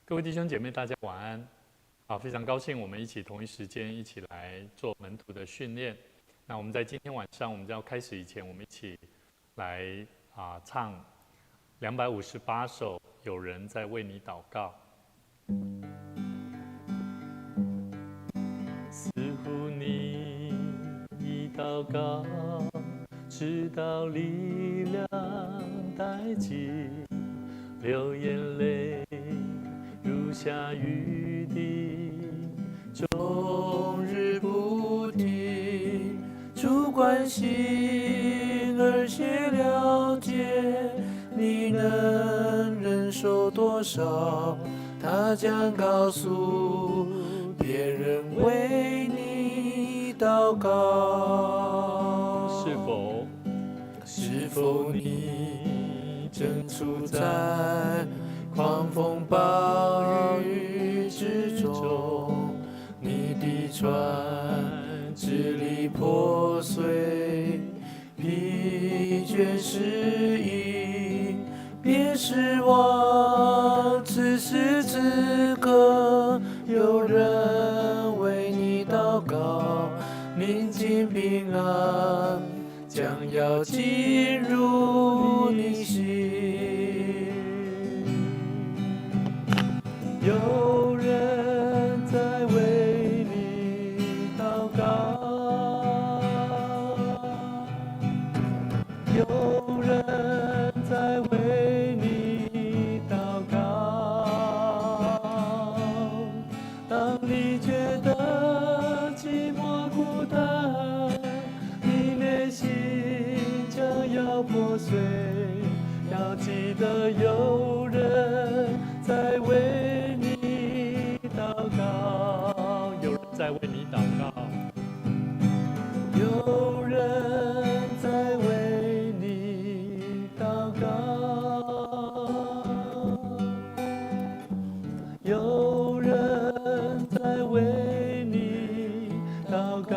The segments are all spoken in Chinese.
各位弟兄姐妹，大家晚安。好，非常高兴我们一起同一时间一起来做门徒的训练。那我们在今天晚上，我们要开始以前，我们一起来唱258首《有人在为你祷告》。似乎你一祷告，直到力量殆尽，流眼泪如下雨滴，终日不停。主关心而且了解，你能忍受多少，他将告诉别人为你祷告。是否你正处在狂风暴雨之中？你的船支离破碎，疲倦失意，别失望。此时此刻，有人为你祷告，宁静平安将要进入你心。有人在为你祷告，有人在为你祷告。当你觉得寂寞孤单，你内心将要破碎，要记得有人在为你祷告，有人在为你祷告，有人在为你祷告，有人在为你祷告。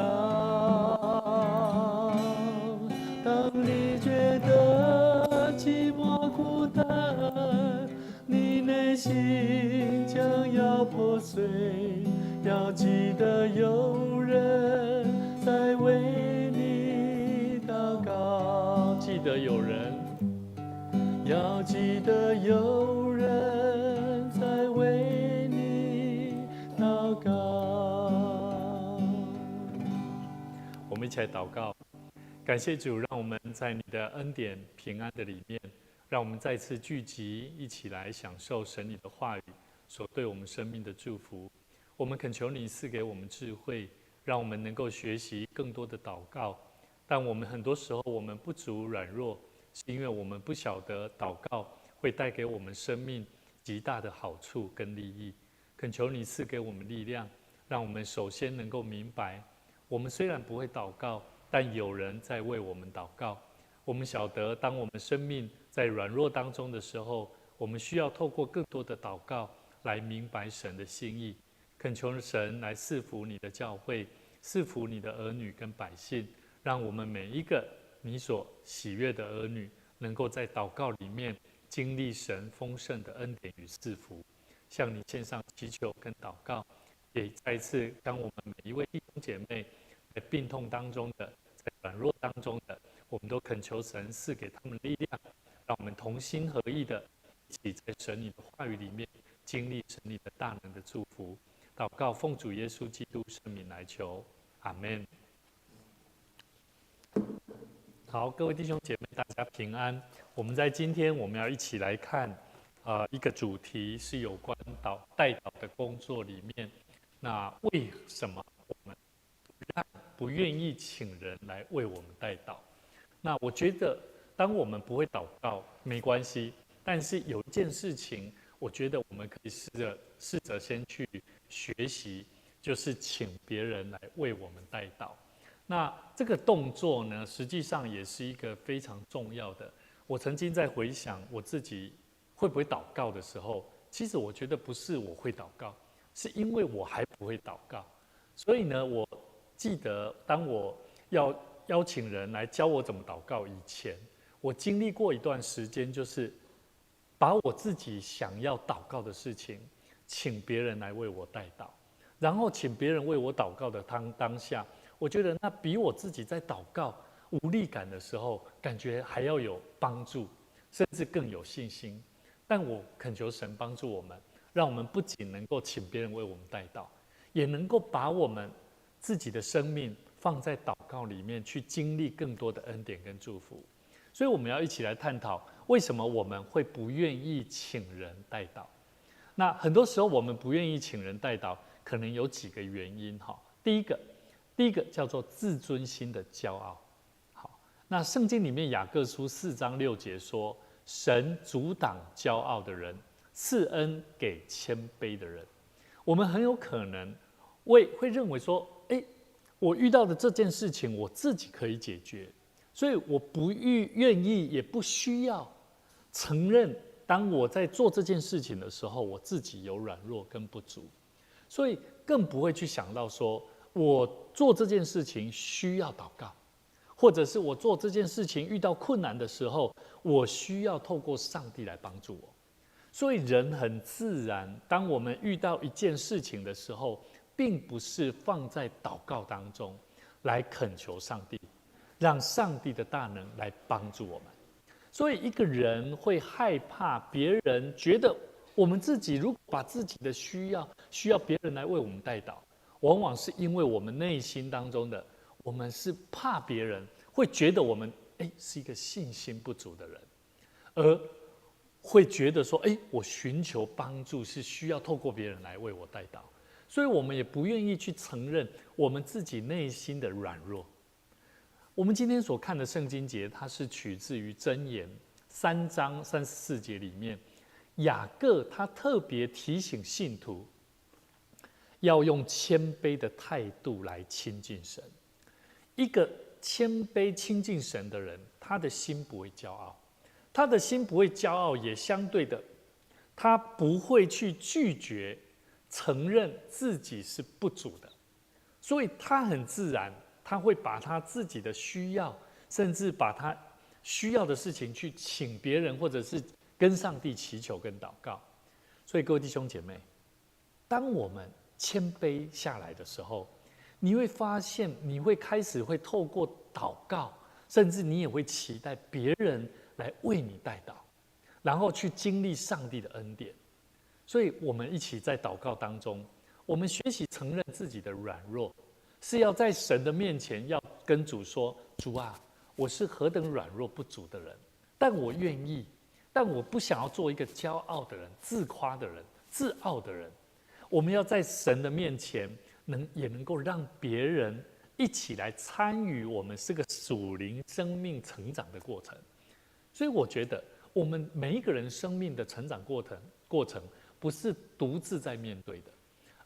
当你觉得寂寞孤单，你内心将要破碎，要记得有人在为你祷告。记得有人，要记得有人在为你祷告。我们一起来祷告。感谢主，让我们在你的恩典平安的里面，让我们再次聚集，一起来享受神你的话语所对我们生命的祝福。我们恳求你赐给我们智慧，让我们能够学习更多的祷告。但我们很多时候我们不足软弱，是因为我们不晓得祷告会带给我们生命极大的好处跟利益。恳求你赐给我们力量，让我们首先能够明白，我们虽然不会祷告，但有人在为我们祷告。我们晓得，当我们生命在软弱当中的时候，我们需要透过更多的祷告来明白神的心意。恳求神来赐福你的教会，赐福你的儿女跟百姓，让我们每一个你所喜悦的儿女，能够在祷告里面经历神丰盛的恩典与赐福。向你献上祈求跟祷告，也再一次将我们每一位弟兄姐妹在病痛当中的，在软弱当中的，我们都恳求神赐给他们力量，让我们同心合意的一起在神你的话语里面经历神你的大能的祝福。祷告奉主耶稣基督圣名来求，阿们。好，各位弟兄姐妹，大家平安。我们在今天我们要一起来看一个主题，是有关代祷的工作里面。那为什么我们不愿意请人来为我们代祷？那我觉得，当我们不会祷告没关系，但是有一件事情，我觉得我们可以试着先去学习，就是请别人来为我们代祷。那这个动作呢，实际上也是一个非常重要的。我曾经在回想我自己会不会祷告的时候，其实我觉得不是我会祷告，是因为我还不会祷告。所以呢，我记得当我要邀请人来教我怎么祷告以前，我经历过一段时间，就是把我自己想要祷告的事情，请别人来为我代祷，然后请别人为我祷告的当下，我觉得那比我自己在祷告无力感的时候，感觉还要有帮助，甚至更有信心。但我恳求神帮助我们，让我们不仅能够请别人为我们代祷，也能够把我们自己的生命放在祷告里面，去经历更多的恩典跟祝福。所以我们要一起来探讨，为什么我们会不愿意请人代祷？那很多时候我们不愿意请人代祷，可能有几个原因哈。第一个叫做自尊心的骄傲。好，那圣经里面雅各书4章6节说，神阻挡骄傲的人，赐恩给谦卑的人。我们很有可能会认为说，我遇到的这件事情我自己可以解决，所以我不愿意也不需要承认，当我在做这件事情的时候，我自己有软弱跟不足，所以更不会去想到说我做这件事情需要祷告，或者是我做这件事情遇到困难的时候，我需要透过上帝来帮助我。所以人很自然，当我们遇到一件事情的时候，并不是放在祷告当中来恳求上帝，让上帝的大能来帮助我们。所以一个人会害怕别人觉得我们自己如果把自己的需要别人来为我们代祷，往往是因为我们内心当中的我们是怕别人会觉得我们是一个信心不足的人，而会觉得说我寻求帮助是需要透过别人来为我代祷，所以我们也不愿意去承认我们自己内心的软弱。我们今天所看的圣经节，它是取自于箴言3章34节里面，雅各他特别提醒信徒要用谦卑的态度来亲近神。一个谦卑亲近神的人，他的心不会骄傲，他的心不会骄傲，也相对的，他不会去拒绝承认自己是不足的，所以他很自然，他会把他自己的需要，甚至把他需要的事情去请别人，或者是跟上帝祈求跟祷告。所以各位弟兄姐妹，当我们谦卑下来的时候，你会发现，你会开始会透过祷告，甚至你也会期待别人来为你代祷，然后去经历上帝的恩典。所以我们一起在祷告当中，我们学习承认自己的软弱，是要在神的面前要跟主说，主啊，我是何等软弱不足的人，但我愿意，但我不想要做一个骄傲的人、自夸的人、自傲的人。我们要在神的面前也能够让别人一起来参与我们这个属灵生命成长的过程。所以我觉得我们每一个人生命的成长过程不是独自在面对的，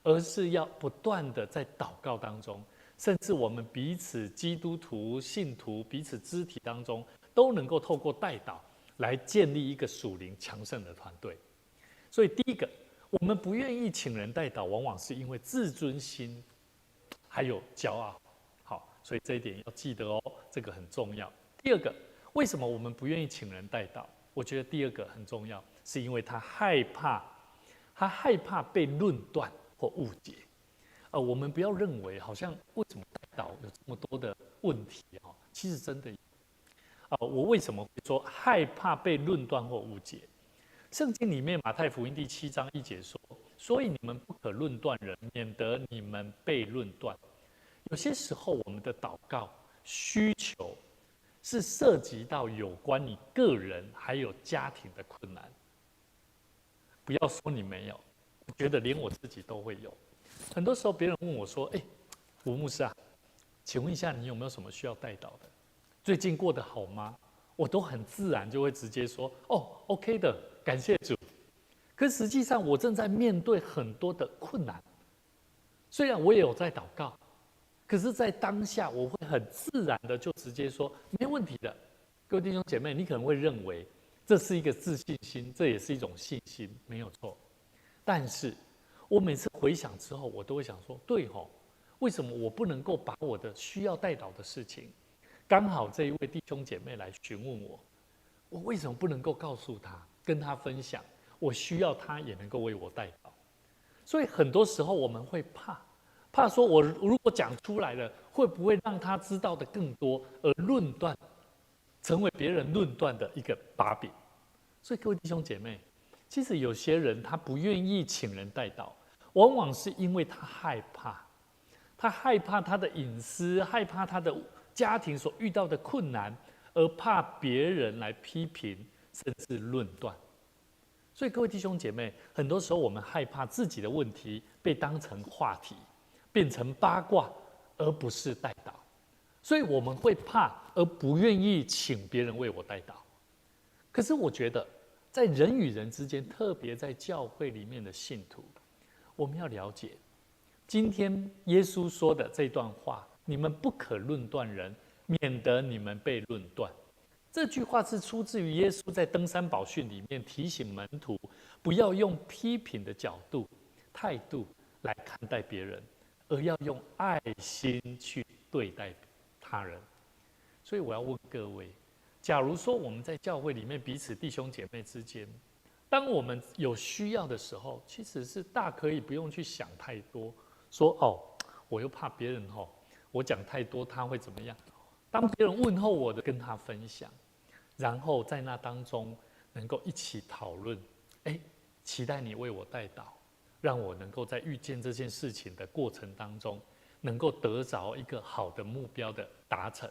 而是要不断的在祷告当中，甚至我们彼此基督徒信徒彼此肢体当中，都能够透过代祷来建立一个属灵强盛的团队。所以第一个，我们不愿意请人代祷，往往是因为自尊心还有骄傲。好，所以这一点要记得哦，这个很重要。第二个，为什么我们不愿意请人代祷？我觉得第二个很重要，是因为他害怕被论断或误解。我们不要认为好像为什么代祷有这么多的问题啊？其实真的我为什么会说害怕被论断或误解？圣经里面马太福音第7章1节说，所以你们不可论断人，免得你们被论断。有些时候我们的祷告需求是涉及到有关你个人还有家庭的困难。不要说你没有，我觉得连我自己都会有。很多时候别人问我说，吴牧师啊，请问一下你有没有什么需要代祷的？最近过得好吗？我都很自然就会直接说，OK 的，感谢主。可实际上我正在面对很多的困难，虽然我也有在祷告，可是在当下我会很自然的就直接说没问题的。各位弟兄姐妹，你可能会认为这是一个自信心，这也是一种信心，没有错。但是我每次回想之后，我都会想说，对吼，为什么我不能够把我的需要代祷的事情，刚好这一位弟兄姐妹来询问我，我为什么不能够告诉他，跟他分享，我需要他也能够为我代祷？所以很多时候我们会怕说我如果讲出来了，会不会让他知道的更多，而论断成为别人论断的一个把柄。所以各位弟兄姐妹，其实有些人他不愿意请人代祷，往往是因为他害怕他的隐私，害怕他的家庭所遇到的困难，而怕别人来批评甚至论断。所以各位弟兄姐妹，很多时候我们害怕自己的问题被当成话题，变成八卦，而不是代祷。所以我们会怕，而不愿意请别人为我代祷。可是我觉得，在人与人之间，特别在教会里面的信徒，我们要了解，今天耶稣说的这段话：“你们不可论断人，免得你们被论断。”这句话是出自于耶稣在登山宝训里面提醒门徒，不要用批评的角度、态度来看待别人，而要用爱心去对待他人。所以我要问各位，假如说我们在教会里面彼此弟兄姐妹之间，当我们有需要的时候，其实是大可以不用去想太多，说我又怕别人我讲太多他会怎么样？当别人问候我的，跟他分享，然后在那当中能够一起讨论，期待你为我代祷，让我能够在遇见这件事情的过程当中，能够得着一个好的目标的达成。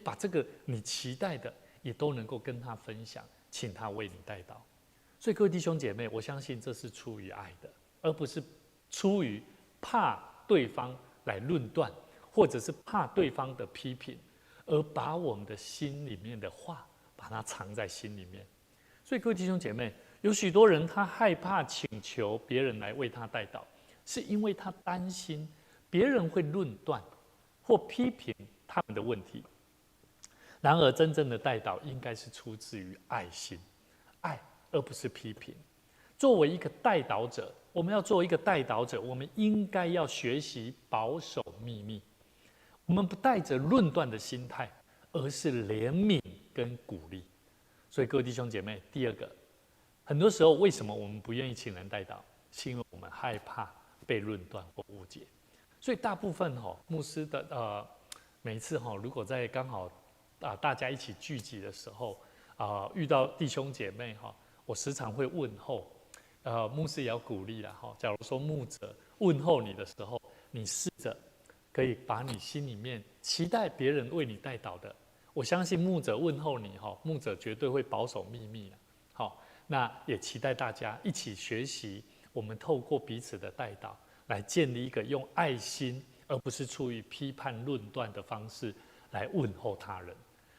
把这个你期待的也都能够跟他分享，请他为你代祷。所以各位弟兄姐妹，我相信这是出于爱的，而不是出于怕对方来论断，或者是怕对方的批评，而把我们的心里面的话把它藏在心里面。所以各位弟兄姐妹，有许多人他害怕请求别人来为他代祷，是因为他担心别人会论断或批评他们的问题。然而真正的代祷应该是出自于爱心，爱而不是批评。作为一个代祷者，我们要做一个代祷者，我们应该要学习保守秘密。我们不带着论断的心态，而是怜悯跟鼓励。所以各位弟兄姐妹，第二个，很多时候为什么我们不愿意请人代祷，是因为我们害怕被论断或误解。所以大部分牧师的每一次如果在刚好大家一起聚集的时候遇到弟兄姐妹我时常会问候，牧师也要鼓励啦假如说牧者问候你的时候，你试着可以把你心里面期待别人为你代祷的，我相信牧者问候你牧者绝对会保守秘密的。那也期待大家一起学习，我们透过彼此的代祷，来建立一个用爱心，而不是出于批判论断的方式来问候他人。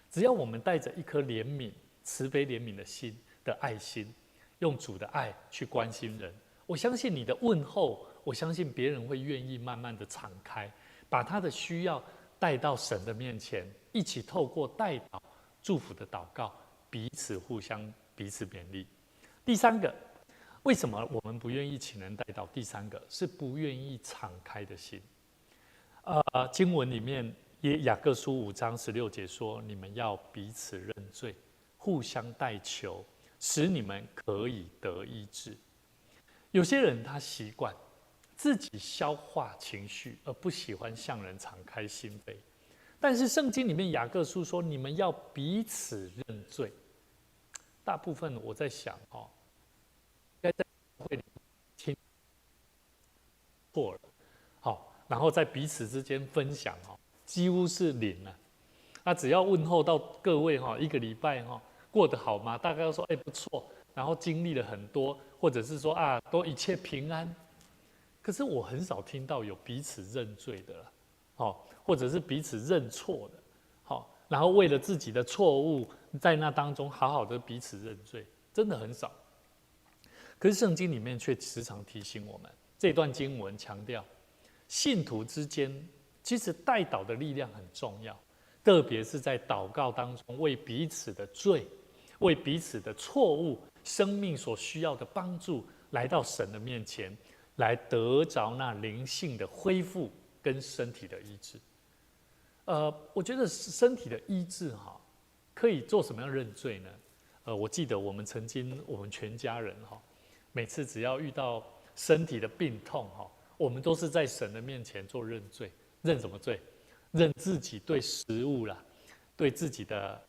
只要我们带着一颗怜悯、慈悲怜悯的心的爱心，用主的爱去关心人，我相信你的问候，我相信别人会愿意慢慢的敞开，把他的需要带到神的面前，一起透过代祷、祝福的祷告，彼此互相彼此勉励。第三个，为什么我们不愿意请人代祷？第三个是不愿意敞开的心。经文里面雅各书5章16节说：“你们要彼此认罪，互相代求，使你们可以得医治。”有些人他习惯自己消化情绪，而不喜欢向人敞开心扉。但是圣经里面雅各书说：“你们要彼此认罪。”大部分我在想应该在会里听错了，然后在彼此之间分享几乎是零了。只要问候到各位一个礼拜过得好吗？大概要说不错，然后经历了很多，或者是说都一切平安。可是我很少听到有彼此认罪的了，或者是彼此认错的，然后为了自己的错误，在那当中好好的彼此认罪，真的很少。可是圣经里面却时常提醒我们，这段经文强调，信徒之间其实代祷的力量很重要，特别是在祷告当中，为彼此的罪、为彼此的错误、生命所需要的帮助，来到神的面前，来得着那灵性的恢复跟身体的医治。我觉得身体的医治可以做什么样认罪呢？我记得我们曾经我们全家人每次只要遇到身体的病痛哈，我们都是在神的面前做认罪，认什么罪？认自己对食物啦，对自己的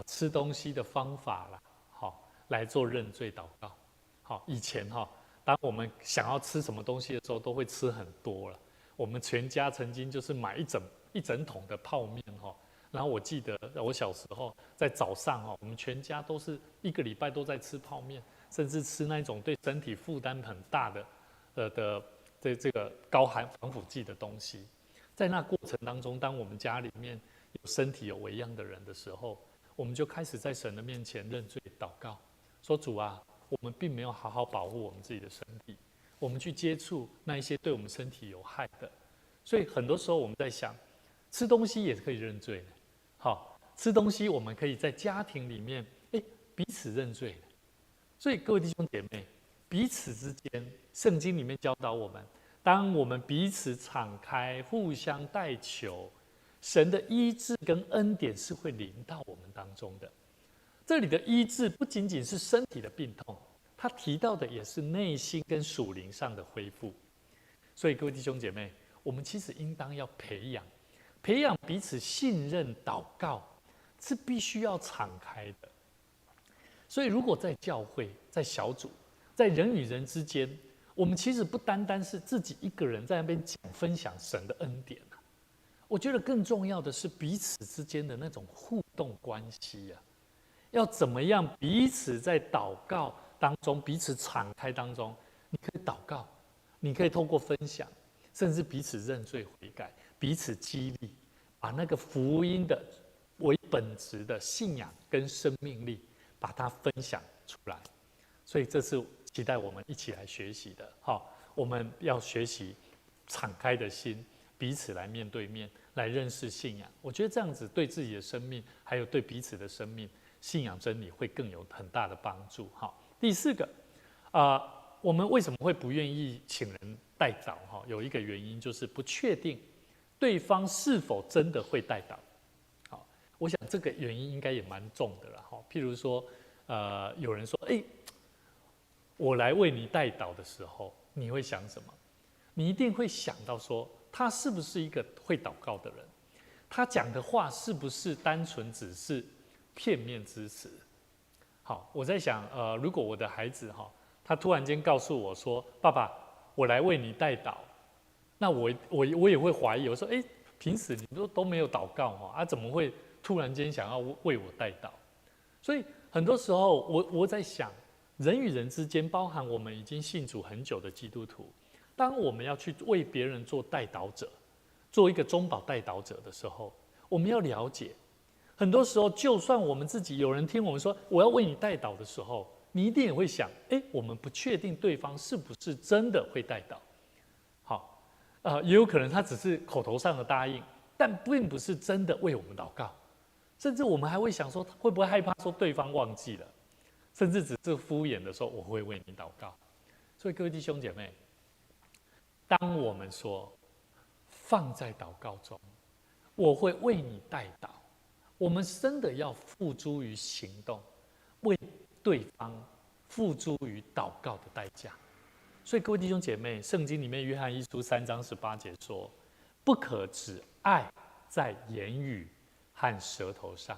吃东西的方法啦，好来做认罪祷告。好，以前哈，当我们想要吃什么东西的时候，都会吃很多了。我们全家曾经就是买一整桶的泡面哈。然后我记得我小时候在早上哈，我们全家都是1个礼拜都在吃泡面，甚至吃那种对身体负担很大的这个高含防腐剂的东西。在那过程当中，当我们家里面有身体有微恙的人的时候，我们就开始在神的面前认罪祷告，说主啊，我们并没有好好保护我们自己的身体，我们去接触那一些对我们身体有害的。所以很多时候我们在想，吃东西也是可以认罪的。好，吃东西我们可以在家庭里面，彼此认罪的。所以各位弟兄姐妹，彼此之间，圣经里面教导我们，当我们彼此敞开，互相代求，神的医治跟恩典是会临到我们当中的。这里的医治不仅仅是身体的病痛，他提到的也是内心跟属灵上的恢复。所以各位弟兄姐妹，我们其实应当要培养彼此信任，祷告是必须要敞开的。所以如果在教会、在小组、在人与人之间，我们其实不单单是自己一个人在那边分享神的恩典啊，我觉得更重要的是彼此之间的那种互动关系啊，要怎么样彼此在祷告当中，彼此敞开当中，你可以祷告，你可以透过分享，甚至彼此认罪悔改，彼此激励，把那个福音的为本质的信仰跟生命力，把它分享出来。所以这是期待我们一起来学习的。好，我们要学习敞开的心，彼此来面对面来认识信仰。我觉得这样子对自己的生命，还有对彼此的生命，信仰真理会更有很大的帮助。好，第4个，我们为什么会不愿意请人代祷？有一个原因就是不确定对方是否真的会代祷。好，我想这个原因应该也蛮重的了。譬如说，有人说，我来为你代祷的时候，你会想什么？你一定会想到说，他是不是一个会祷告的人？他讲的话是不是单纯只是片面之词？好，我在想，如果我的孩子他突然间告诉我说：“爸爸，我来为你代祷。”那我也会怀疑，我说：“平时你都没有祷告怎么会突然间想要为我代祷？”所以很多时候，我在想，人与人之间，包含我们已经信主很久的基督徒，当我们要去为别人做代祷者，做一个中保代祷者的时候，我们要了解，很多时候，就算我们自己有人听我们说我要为你代祷的时候，你一定也会想，我们不确定对方是不是真的会代祷。好，也有可能他只是口头上的答应，但并不是真的为我们祷告。甚至我们还会想说，会不会害怕说对方忘记了，甚至只是敷衍的说我会为你祷告。所以各位弟兄姐妹，当我们说放在祷告中，我会为你代祷，我们真的要付诸于行动，为对方付诸于祷告的代价。所以各位弟兄姐妹，圣经里面约翰一书3章18节说，不可只爱在言语和舌头上，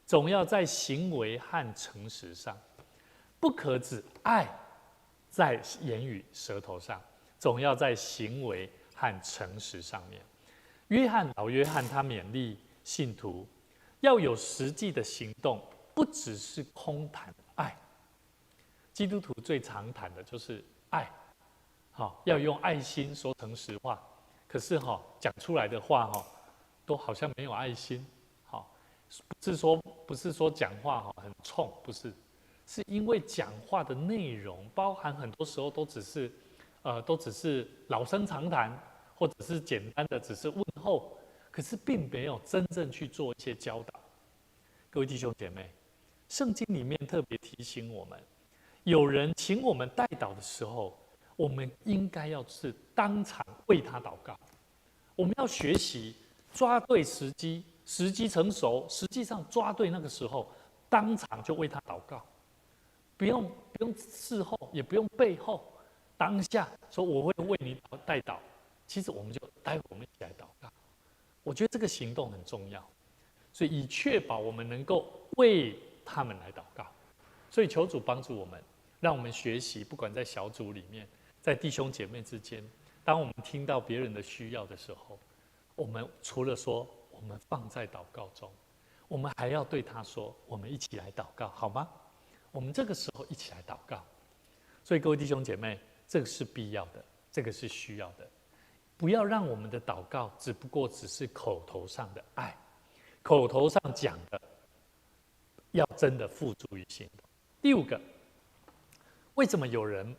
总要在行为和诚实上。不可只爱在言语舌头上，总要在行为和诚实上面。老约翰他勉励信徒要有实际的行动，不只是空谈爱。基督徒最常谈的就是爱，要用爱心说成实话。可是讲出来的话都好像没有爱心。不是说讲话很冲，不是，是因为讲话的内容包含很多时候都只是老生常谈，或者是简单的只是问候，可是并没有真正去做一些教导。各位弟兄姐妹，圣经里面特别提醒我们，有人请我们代祷的时候，我们应该要是当场为他祷告。我们要学习抓对时机，时机成熟，实际上抓对那个时候，当场就为他祷告，不用事后，也不用背后，当下说我会为你代祷，其实我们就待会我们一起来祷告。我觉得这个行动很重要，所以以确保我们能够为他们来祷告。所以求主帮助我们，让我们学习，不管在小组里面，在弟兄姐妹之间，当我们听到别人的需要的时候，我们除了说我们放在祷告中，我们还要对他说，我们一起来祷告，好吗？我们这个时候一起来祷告。所以各位弟兄姐妹，这个是必要的，这个是需要的。不要让我们的祷告只不过只是口头上的爱，口头上讲的，要真的付诸于行动。第五个，为什么有人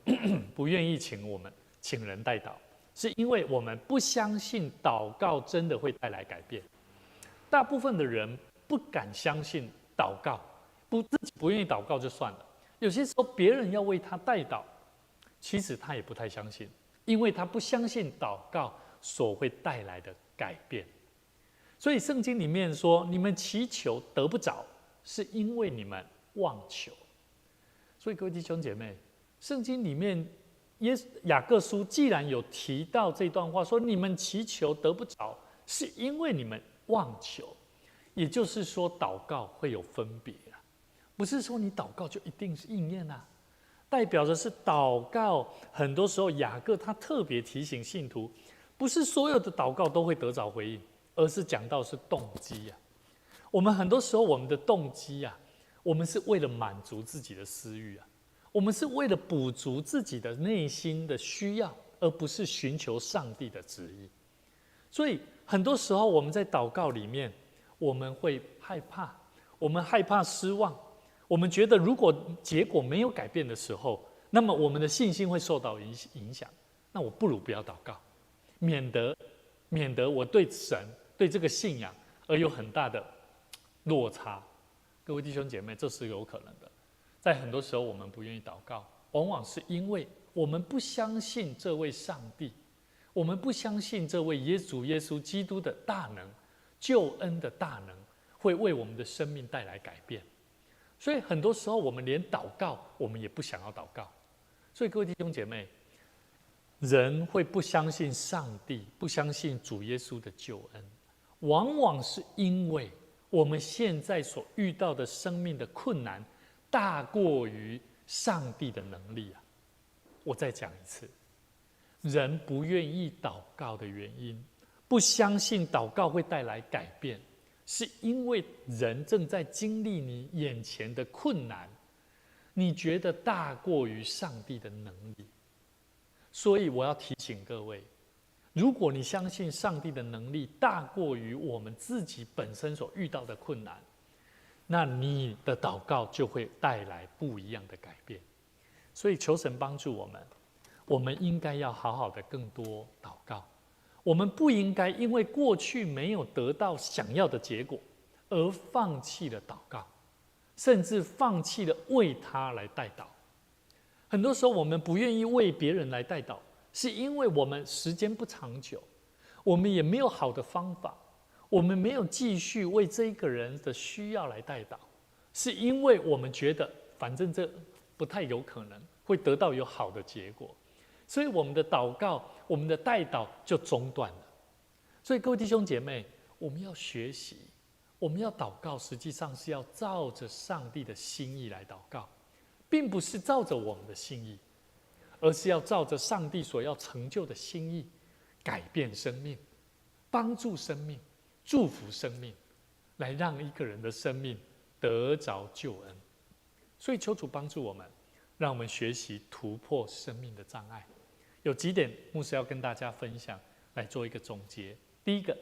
不愿意请人代祷？是因为我们不相信祷告真的会带来改变。大部分的人不敢相信祷告，自己不愿意祷告就算了，有些时候别人要为他代祷，其实他也不太相信，因为他不相信祷告所会带来的改变。所以圣经里面说，你们祈求得不着，是因为你们妄求。所以各位弟兄姐妹，圣经里面雅各书既然有提到这段话，说你们祈求得不着，是因为你们妄求，也就是说祷告会有分别啊，不是说你祷告就一定是应验啊，代表的是祷告很多时候雅各他特别提醒信徒，不是所有的祷告都会得着回应，而是讲到是动机啊。我们很多时候我们的动机啊，我们是为了满足自己的私欲啊，我们是为了补足自己的内心的需要，而不是寻求上帝的旨意。所以很多时候我们在祷告里面，我们会害怕，我们害怕失望，我们觉得如果结果没有改变的时候，那么我们的信心会受到影响。那我不如不要祷告，免得我对神对这个信仰而有很大的落差。各位弟兄姐妹，这是有可能的。在很多时候我们不愿意祷告，往往是因为我们不相信这位上帝，我们不相信这位耶稣基督的大能，救恩的大能会为我们的生命带来改变。所以很多时候我们连祷告我们也不想要祷告。所以各位弟兄姐妹，人会不相信上帝，不相信主耶稣的救恩，往往是因为我们现在所遇到的生命的困难大过于上帝的能力啊！我再讲一次，人不愿意祷告的原因，不相信祷告会带来改变，是因为人正在经历你眼前的困难，你觉得大过于上帝的能力。所以我要提醒各位，如果你相信上帝的能力大过于我们自己本身所遇到的困难，那你的祷告就会带来不一样的改变。所以求神帮助我们，我们应该要好好的更多祷告。我们不应该因为过去没有得到想要的结果而放弃了祷告，甚至放弃了为他来代祷。很多时候我们不愿意为别人来代祷，是因为我们时间不长久，我们也没有好的方法，我们没有继续为这一个人的需要来代祷，是因为我们觉得反正这不太有可能会得到有好的结果，所以我们的祷告，我们的代祷就中断了。所以各位弟兄姐妹，我们要学习，我们要祷告，实际上是要照着上帝的心意来祷告，并不是照着我们的心意，而是要照着上帝所要成就的心意，改变生命，帮助生命，祝福生命，来让一个人的生命得着救恩。所以求主帮助我们，让我们学习突破生命的障碍。有几点牧师要跟大家分享，来做一个总结。第一个，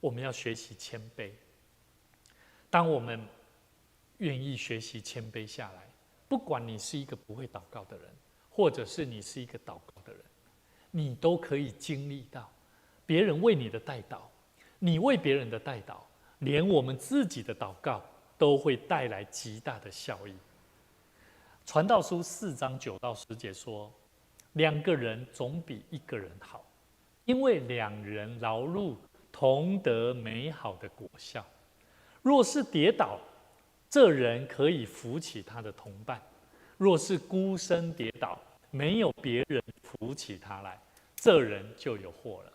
我们要学习谦卑。当我们愿意学习谦卑下来，不管你是一个不会祷告的人，或者是你是一个祷告的人，你都可以经历到别人为你的代祷，你为别人的代祷，连我们自己的祷告都会带来极大的效益。传道书4章9到10节说，2个人总比1个人好，因为2人劳碌同得美好的果效。若是跌倒，这人可以扶起他的同伴；若是孤身跌倒，没有别人扶起他来，这人就有祸了。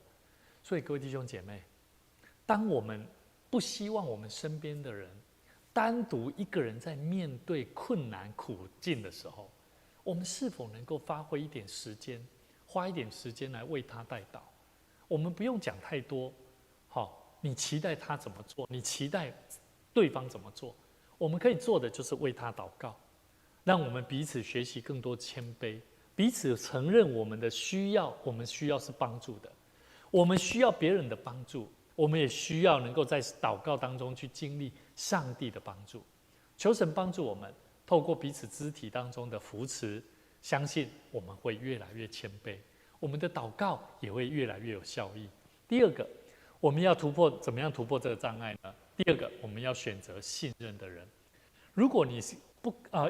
所以各位弟兄姐妹，当我们不希望我们身边的人单独一个人在面对困难苦境的时候，我们是否能够发挥一点时间，花一点时间来为他代祷？我们不用讲太多，好，你期待他怎么做，你期待对方怎么做，我们可以做的就是为他祷告，让我们彼此学习更多谦卑，彼此承认我们的需要，我们需要是帮助的，我们需要别人的帮助，我们也需要能够在祷告当中去经历上帝的帮助。求神帮助我们，透过彼此肢体当中的扶持，相信我们会越来越谦卑，我们的祷告也会越来越有效益。第二个，我们要怎么样突破这个障碍呢？第二个，我们要选择信任的人。如果你是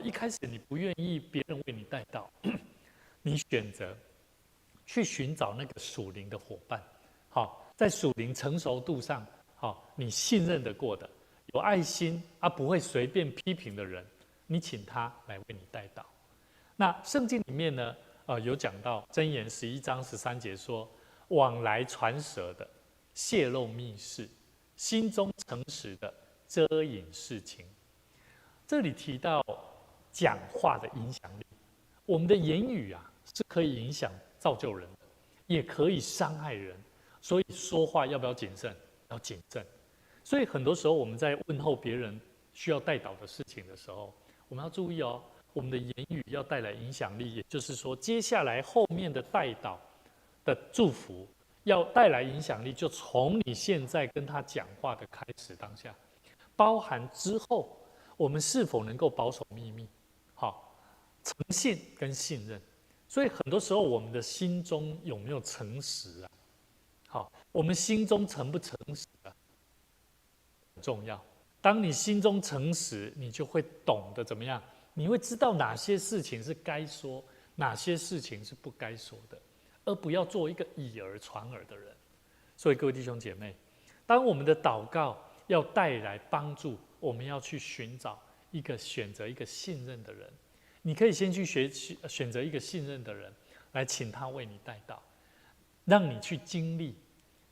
一开始你不愿意别人为你代祷，你选择去寻找那个属灵的伙伴，好，在属灵成熟度上，好，你信任得过的，有爱心不会随便批评的人，你请他来为你代祷。那圣经里面呢，有讲到箴言11章13节说，往来传舌的泄露密事，心中诚实的遮隐事情。这里提到讲话的影响力，我们的言语是可以影响造就人的，也可以伤害人，所以说话要不要谨慎？要谨慎。所以很多时候我们在问候别人需要代祷的事情的时候，我们要注意哦，我们的言语要带来影响力，也就是说，接下来后面的代祷的祝福要带来影响力，就从你现在跟他讲话的开始当下，包含之后我们是否能够保守秘密，好，诚信跟信任。所以很多时候我们的心中有没有诚实啊？好，我们心中诚不诚实啊？很重要。当你心中诚实，你就会懂得怎么样，你会知道哪些事情是该说，哪些事情是不该说的，而不要做一个以讹传讹的人。所以各位弟兄姐妹，当我们的祷告要带来帮助，我们要去选择一个信任的人。你可以先去选择一个信任的人，来请他为你代祷，让你去经历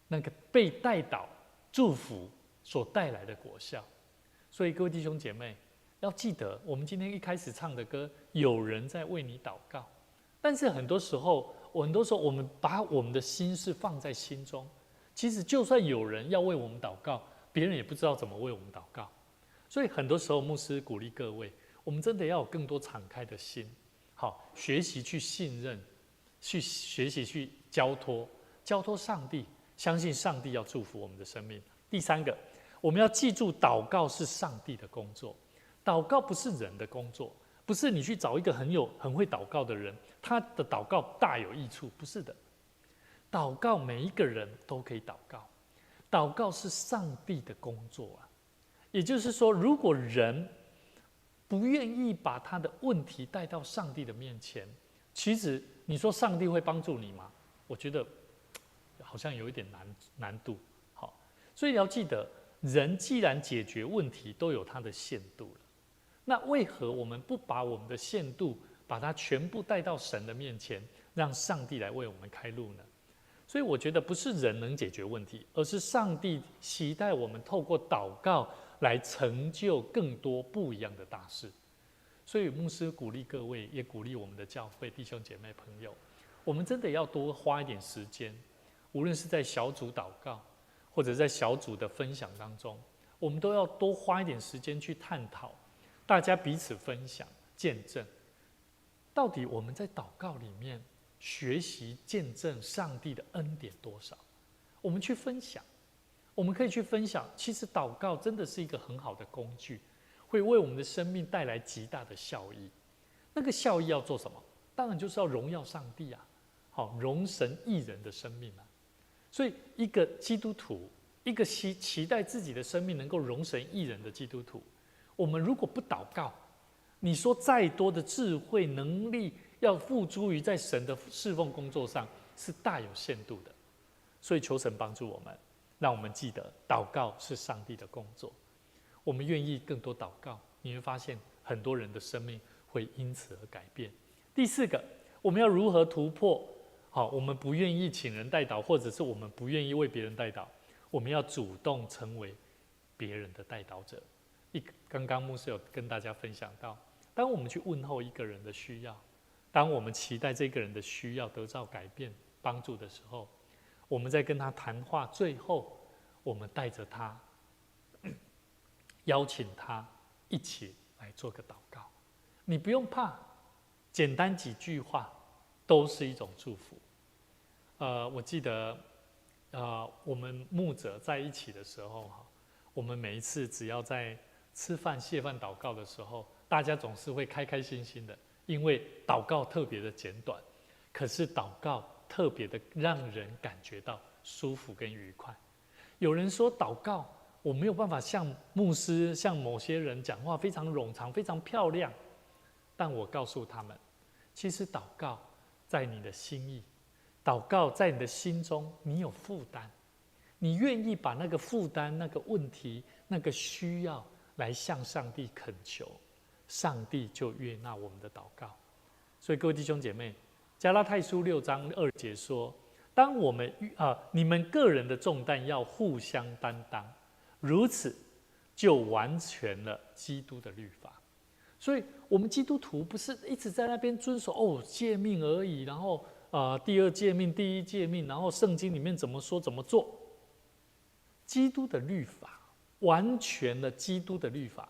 那个被代祷祝福所带来的果效。所以各位弟兄姐妹，要记得我们今天一开始唱的歌，有人在为你祷告。但是很多时候我们把我们的心事放在心中，其实就算有人要为我们祷告，别人也不知道怎么为我们祷告。所以很多时候牧师鼓励各位，我们真的要有更多敞开的心，好，学习去信任，去学习去交托上帝，相信上帝要祝福我们的生命。第三个，我们要记住，祷告是上帝的工作，祷告不是人的工作，不是你去找一个很会祷告的人，他的祷告大有益处，不是的。祷告每一个人都可以祷告，祷告是上帝的工作啊。也就是说，如果人不愿意把他的问题带到上帝的面前，其实你说上帝会帮助你吗？我觉得好像有一点难度。好，所以你要记得，人既然解决问题都有它的限度了，那为何我们不把我们的限度把它全部带到神的面前，让上帝来为我们开路呢？所以我觉得不是人能解决问题，而是上帝期待我们透过祷告来成就更多不一样的大事。所以牧师鼓励各位，也鼓励我们的教会弟兄姐妹朋友，我们真的要多花一点时间，无论是在小组祷告，或者在小组的分享当中，我们都要多花一点时间去探讨，大家彼此分享见证，到底我们在祷告里面学习见证上帝的恩典多少？我们去分享，我们可以去分享，其实祷告真的是一个很好的工具，会为我们的生命带来极大的效益。那个效益要做什么？当然就是要荣耀上帝啊，好，荣神益人的生命啊。所以一个基督徒，一个期待自己的生命能够荣神益人的基督徒，我们如果不祷告，你说再多的智慧能力要付诸于在神的侍奉工作上，是大有限度的。所以求神帮助我们，让我们记得祷告是上帝的工作。我们愿意更多祷告，你会发现很多人的生命会因此而改变。第四个，我们要如何突破？好，我们不愿意请人代祷，或者是我们不愿意为别人代祷，我们要主动成为别人的代祷者。刚刚牧师有跟大家分享到，当我们去问候一个人的需要，当我们期待这个人的需要得到改变、帮助的时候，我们在跟他谈话，最后我们带着他，邀请他一起来做个祷告。你不用怕，简单几句话都是一种祝福。我记得，我们牧者在一起的时候，我们每一次只要在吃饭、谢饭、祷告的时候，大家总是会开开心心的，因为祷告特别的简短，可是祷告特别的让人感觉到舒服跟愉快。有人说祷告，我没有办法像牧师、像某些人讲话非常冗长、非常漂亮，但我告诉他们，其实祷告在你的心意，祷告在你的心中，你有负担，你愿意把那个负担、那个问题、那个需要来向上帝恳求，上帝就悦纳我们的祷告。所以各位弟兄姐妹，加拉太书6章2节说，当我们你们个人的重担要互相担当，如此就完全了基督的律法。所以我们基督徒不是一直在那边遵守诫命而已，然后第2诫命、第1诫命，然后圣经里面怎么说怎么做。基督的律法，完全的基督的律法，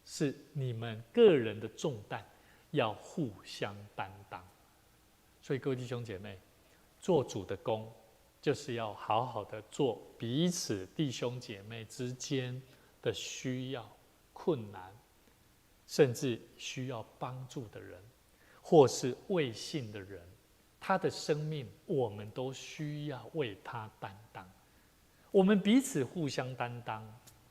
是你们个人的重担要互相担当。所以各位弟兄姐妹，做主的工就是要好好的做彼此弟兄姐妹之间的需要、困难，甚至需要帮助的人，或是未信的人，他的生命我们都需要为他担当。我们彼此互相担当，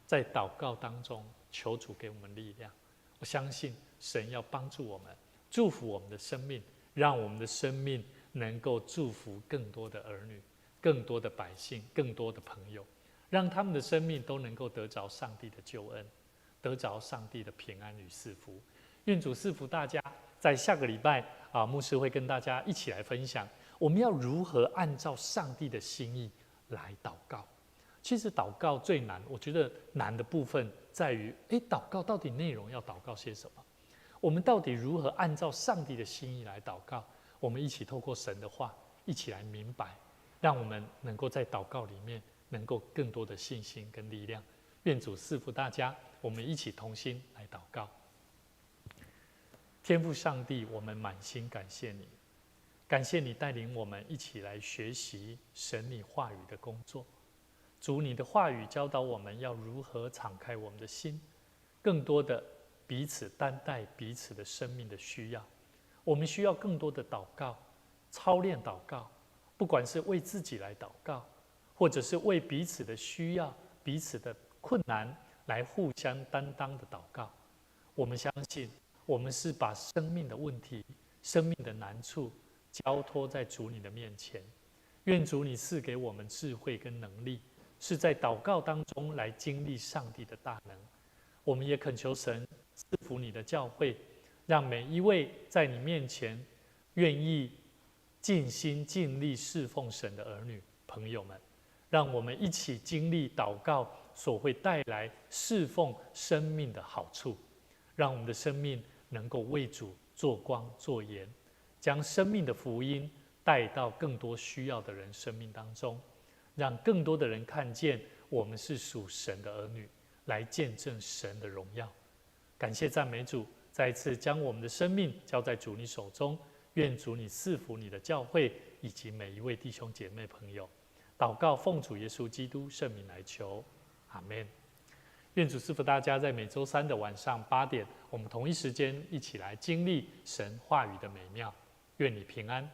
在祷告当中求主给我们力量。我相信神要帮助我们，祝福我们的生命，让我们的生命能够祝福更多的儿女、更多的百姓、更多的朋友，让他们的生命都能够得着上帝的救恩，得着上帝的平安与赐福。愿主赐福大家。在下个礼拜牧师会跟大家一起来分享，我们要如何按照上帝的心意来祷告。其实祷告最难，我觉得难的部分在于，祷告到底内容要祷告些什么？我们到底如何按照上帝的心意来祷告？我们一起透过神的话，一起来明白，让我们能够在祷告里面能够更多的信心跟力量。愿主赐福大家，我们一起同心来祷告。天父上帝，我们满心感谢你，感谢你带领我们一起来学习神你话语的工作。主，你的话语教导我们要如何敞开我们的心，更多的彼此担待彼此的生命的需要。我们需要更多的祷告，操练祷告，不管是为自己来祷告，或者是为彼此的需要、彼此的困难来互相担当的祷告。我们相信，我们是把生命的问题、生命的难处交托在主你的面前。愿主你赐给我们智慧跟能力，是在祷告当中来经历上帝的大能。我们也恳求神赐福你的教会，让每一位在你面前愿意尽心尽力侍奉神的儿女朋友们，让我们一起经历祷告所会带来侍奉生命的好处，让我们的生命能够为主做光做盐，将生命的福音带到更多需要的人生命当中，让更多的人看见我们是属神的儿女，来见证神的荣耀。感谢赞美主，再一次将我们的生命交在主你手中，愿主你赐福你的教会以及每一位弟兄姐妹朋友。祷告奉主耶稣基督圣名来求，阿们。愿主赐福大家，在每周三的晚上8点，我们同一时间一起来经历神话语的美妙。愿你平安。